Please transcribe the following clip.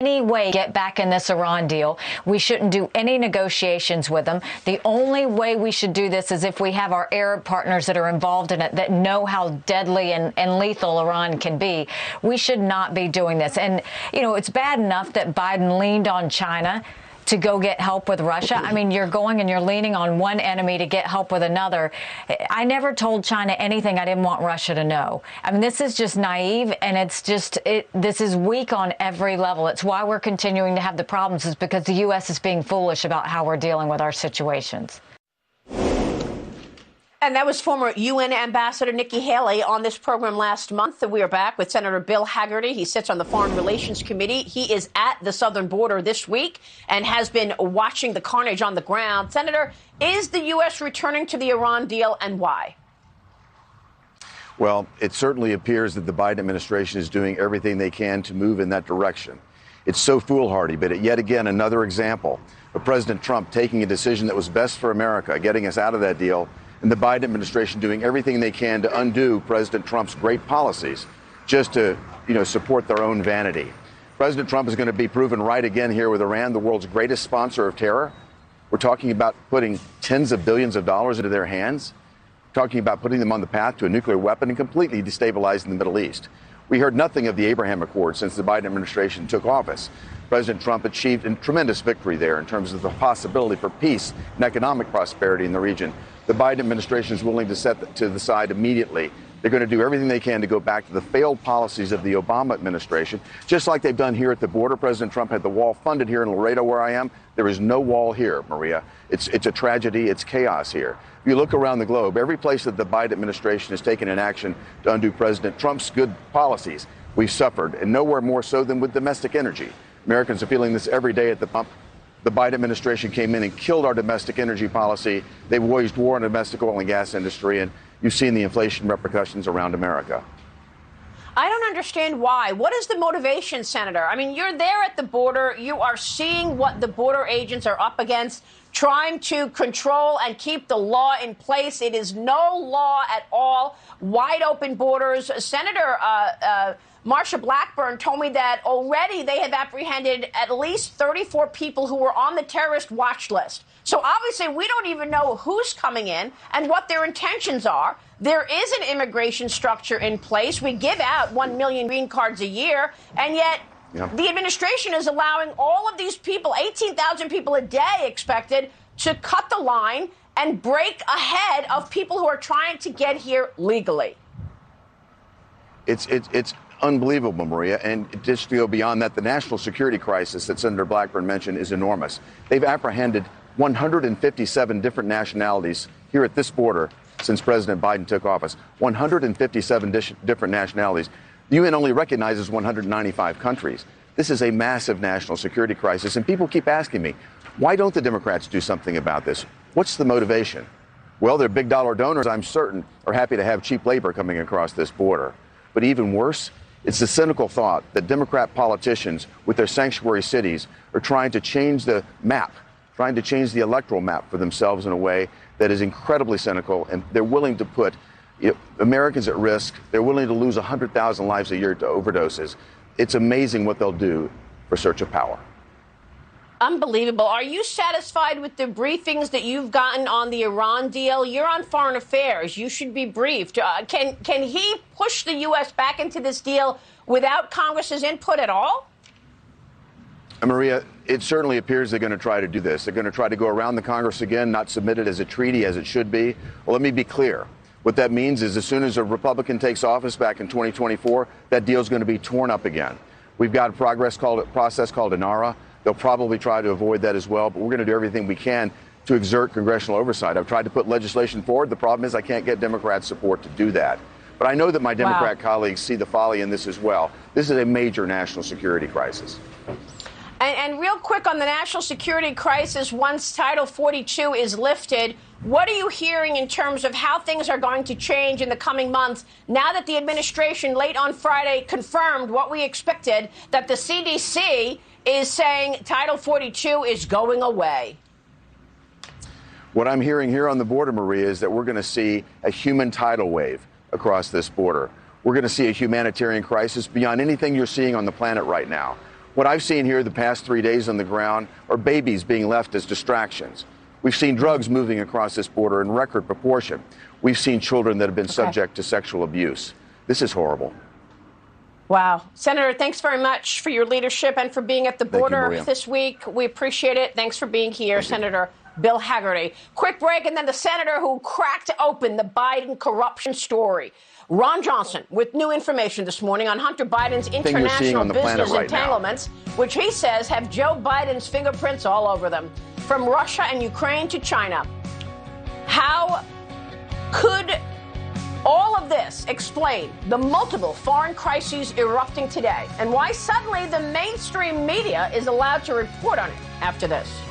any way get back in this Iran deal. We shouldn't do any negotiations with them. The only way we should do this is if we have our Arab partners that are involved in it that know how deadly and lethal Iran can be. We should not be doing this. And, you know, it's bad enough that Biden leaned on China to go get help with Russia. I mean, you're going and you're leaning on one enemy to get help with another. I never told China anything I didn't want Russia to know. I mean, this is just naive, and it's just, this is weak on every level. It's why we're continuing to have the problems, is because the U.S. is being foolish about how we're dealing with our situations. And that was former UN Ambassador Nikki Haley on this program last month. We are back with Senator Bill Hagerty. He sits on the Foreign Relations Committee. He is at the southern border this week and has been watching the carnage on the ground. Senator, is the U.S. returning to the Iran deal, and why? Well, it certainly appears that the Biden administration is doing everything they can to move in that direction. It's so foolhardy, but yet again, another example of President Trump taking a decision that was best for America, getting us out of that deal, and the Biden administration doing everything they can to undo President Trump's great policies just to, support their own vanity. President Trump is going to be proven right again here with Iran, the world's greatest sponsor of terror. We're talking about putting tens of billions of dollars into their hands, talking about putting them on the path to a nuclear weapon and completely destabilizing the Middle East. We heard nothing of the Abraham Accords since the Biden administration took office. President Trump achieved a tremendous victory there in terms of the possibility for peace and economic prosperity in the region. The Biden administration is willing to set that to the side immediately. They're going to do everything they can to go back to the failed policies of the Obama administration, just like they've done here at the border. President Trump had the wall funded here in Laredo, where I am. There is no wall here, Maria. It's a tragedy. It's chaos here. If you look around the globe, every place that the Biden administration has taken an action to undo President Trump's good policies, we've suffered, and nowhere more so than with domestic energy. Americans are feeling this every day at the pump. The Biden administration came in and killed our domestic energy policy. They've waged war on the domestic oil and gas industry, and you've seen the inflation repercussions around America. I don't understand why. What is the motivation, Senator? I mean, you're there at the border. You are seeing what the border agents are up against, trying to control and keep the law in place. It is no law at all. Wide open borders. Senator Marsha Blackburn told me that already they have apprehended at least 34 people who were on the terrorist watch list. So obviously we don't even know who's coming in and what their intentions are. There is an immigration structure in place. We give out 1 million green cards a year, and yet the administration is allowing all of these people, 18,000 people a day expected, to cut the line and break ahead of people who are trying to get here legally. It's unbelievable, Maria. And just to go beyond that, the national security crisis that Senator Blackburn mentioned is enormous. They've apprehended 157 different nationalities here at this border since President Biden took office. 157 different nationalities. The UN only recognizes 195 countries. This is a massive national security crisis. And people keep asking me, why don't the Democrats do something about this? What's the motivation? Well, their big dollar donors, I'm certain, are happy to have cheap labor coming across this border. But even worse, it's the cynical thought that Democrat politicians with their sanctuary cities are trying to change the map, trying to change the electoral map for themselves in a way that is incredibly cynical, and they're willing to put Americans at risk. They're willing to lose 100,000 lives a year to overdoses. It's amazing what they'll do for search of power. Unbelievable. Are you satisfied with the briefings that you've gotten on the Iran deal? You're on Foreign Affairs. You should be briefed. Can he push the U.S. back into this deal without Congress's input at all? Maria, it certainly appears they're going to try to do this. They're going to try to go around the Congress again, not submit it as a treaty as it should be. Well, let me be clear. What that means is as soon as a Republican takes office back in 2024, that deal is going to be torn up again. We've got a process called INARA. They'll probably try to avoid that as well, but we're going to do everything we can to exert congressional oversight. I've tried to put legislation forward. The problem is I can't get Democrat support to do that. But I know that my Democrat colleagues see the folly in this as well. This is a major national security crisis. And real quick on the national security crisis, once Title 42 is lifted, what are you hearing in terms of how things are going to change in the coming months now that the administration late on Friday confirmed what we expected, that the CDC is saying Title 42 is going away? What I'm hearing here on the border, Maria, is that we're going to see a human tidal wave across this border. We're going to see a humanitarian crisis beyond anything you're seeing on the planet right now. What I've seen here the past 3 days on the ground are babies being left as distractions. We've seen drugs moving across this border in record proportion. We've seen children that have been subject to sexual abuse. This is horrible. Wow. Senator, thanks very much for your leadership and for being at the border this week. We appreciate it. Thanks for being here, Senator Bill Hagerty. Quick break, and then the senator who cracked open the Biden corruption story. Ron Johnson with new information this morning on Hunter Biden's international business entanglements, which he says have Joe Biden's fingerprints all over them. From Russia and Ukraine to China. How could all of this explain the multiple foreign crises erupting today, and why suddenly the mainstream media is allowed to report on it after this?